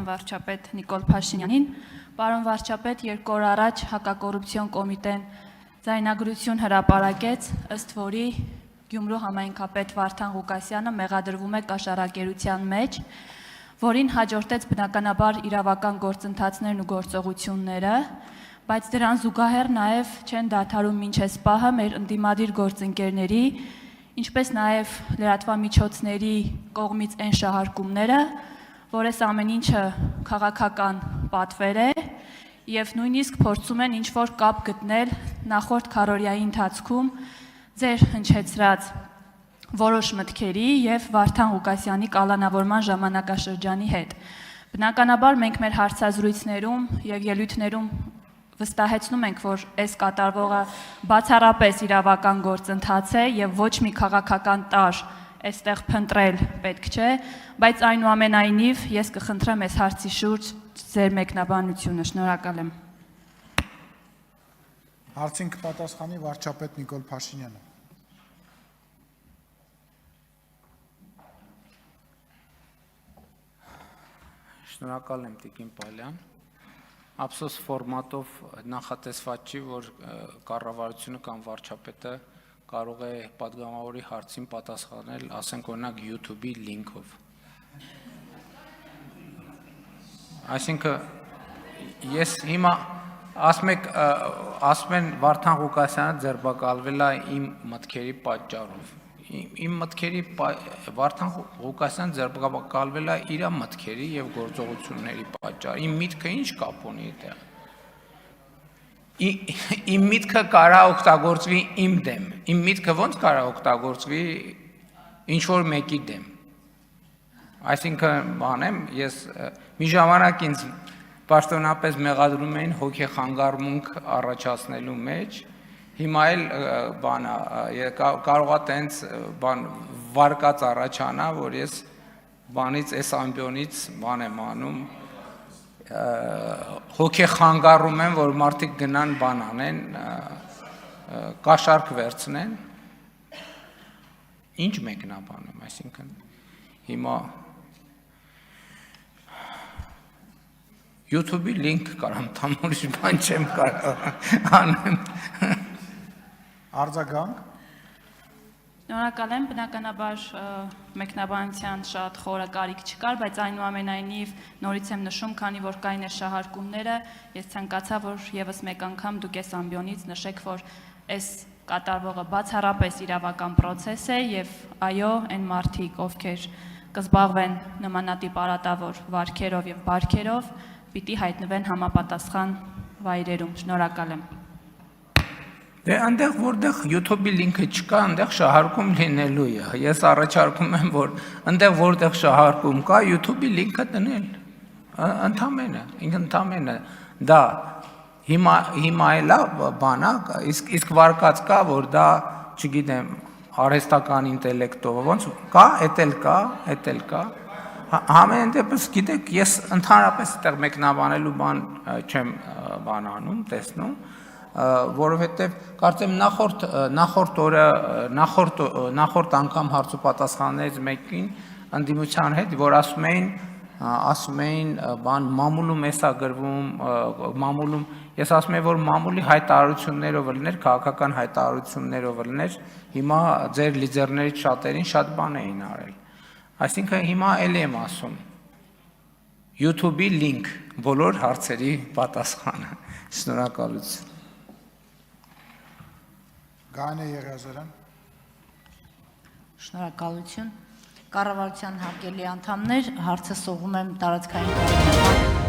պարոն վարչապետ Նիկոլ Փաշինյանին։ Պարոն վարչապետ, 2 օր առաջ հակակոռուպցիոն կոմիտեն ձայնագրություն հրապարակեց, ըստ որի Գյումրու համայնքապետ Վարդան Ղուկասյանը մեղադրվում է կաշառակերության մեջ, որին հաջորդեց բնականաբար իրավական գործընթացներն ու գործողությունները, բայց դրան զուգահեռ նաև չեն դադարում մինչ այս պահը մեր ընդդիմադիր գործընկերների, ինչպես նաև լրատվամիջոցների կողմից այն շահարկումները, որ այս ամեն ինչը քաղաքական պատվեր է եւ նույնիսկ փորձում են ինչ-որ կապ գտնել նախորդ քառօրյայի ընթացքում ձեր հնչեցրած որոշ մտքերի եւ Վարդան Ղուկասյանի կալանավորման ժամանակաշրջանի հետ։ Բնականաբար մենք մեր հարցազրույցներում եւ ելույթներում վստահեցնում ենք, որ այս կատարվողը բացառապես իրավական գործընթաց է եւ ոչ մի քաղաքական տարր այստեղ փնտրել պետք չէ, բայց այնուամենայնիվ ես կխնդրեմ այս հարցի շուրջ ձեր մեկնաբանությունը։ Շնորհակալ եմ։ Հարցին կպատասխանի վարչապետ Նիկոլ Փաշինյանը։ Շնորհակալ եմ Տիկին Պալյան։ Ափսոս ֆորմատով նախատեսված չի, որ կառավարությունը կամ վարչապետը կարող է պատգամավորի հարցին պատասխանել, ասենք օրինակ YouTube-ի լինքով։ Այսինքն ես հիմա ասում են Վարդան Ղուկասյանը ձերբակալվել է իմ մտքերի պատճառով։ Իմ մտքերի Վարդան Ղուկասյանը ձերբակալվել է իր մտքերի եւ գործողությունների պատճառով։ Իմ միտքը ինչ կապ ունի այդտեղ։ Իմ միտքը կարող օգտագործվի իմ դեմ։ Իմ միտքը ո՞նց կարող օգտագործվի ինչ որ մեկի դեմ։ Այսինքն բանեմ, ես մի ժամանակ ինձ պաշտոնապես մեղադրում էին հոգեխանգարմունք առաջացնելու մեջ, հիմա էլ բանա կարողա տենց բան վարկած առաջանա, որ ես բանից այս ամբիոնից բան եմ անում, հոգեխանգարում եմ, որ մարդիկ գնան բան անեն, կաշառք վերցնեն, ինչ մեկնաբանում, այսինքն հիմա YouTube-ի լինք կարամ տամ, ուրիշ բան չեմ կարող անեմ։ Արձագանք։ Շնորհակալ եմ, բնականաբար մեկնաբանության շատ խորը կարիք չկար, բայց այնուամենայնիվ նորից եմ նշում, քանի որ կային այս շահարկումները, ես ցանկացա, որ եւս մեկ անգամ դուք այս ամբիոնից նշեք, որ այս կատարվողը բացառապես իրավական process է եւ այո, այն մարդիկ, ովքեր կզբաղվեն նմանատիպ արատավոր վարքերով եւ բարքերով, պիտի հայտնվեն համապատասխան վայրերում։ Շնորհակալ եմ։ Դե այնտեղ որտեղ YouTube-ի լինքը չկա, այնտեղ շահարկում լինելու է։ Ես առաջարկում եմ, որ այնտեղ որտեղ շահարկում կա, YouTube-ի լինքը դնել։ Ընդամենը դա հիմա էլա բանա, իսկ վարկած կա, որ դա, չգիտեմ, արհեստական ինտելեկտով, ոնց կա, էդ էլ կա։ Համեն դեպս գիտեք, ես ընդհանրապես այդտեղ մեկնաբանելու բան չեմ բան անում, տեսնում, որովհետև կարծեմ նախորդ անգամ հարց ու պատասխաններից մեկին ընդդիմության հետ, որ ասում էին բան մամուլում էսա գրվում, մամուլում, ես ասում եմ, որ մամուլի հայտարարություններով լիներ, քաղաքական հայտարարություններով լիներ, հիմա ձեր լիդերներից շատերին շատ բան էին արել։ Այսինքն հիմա էլ եմ ասում, YouTube-ի լինք բոլոր հարցերի պատասխանը։ Շնորհակալություն։ Գանե Եղիազարյան։ Շնորհակալություն։ Կառավարության հարգելի անդամներ, հարցը սողում եմ տարածքային կառավարման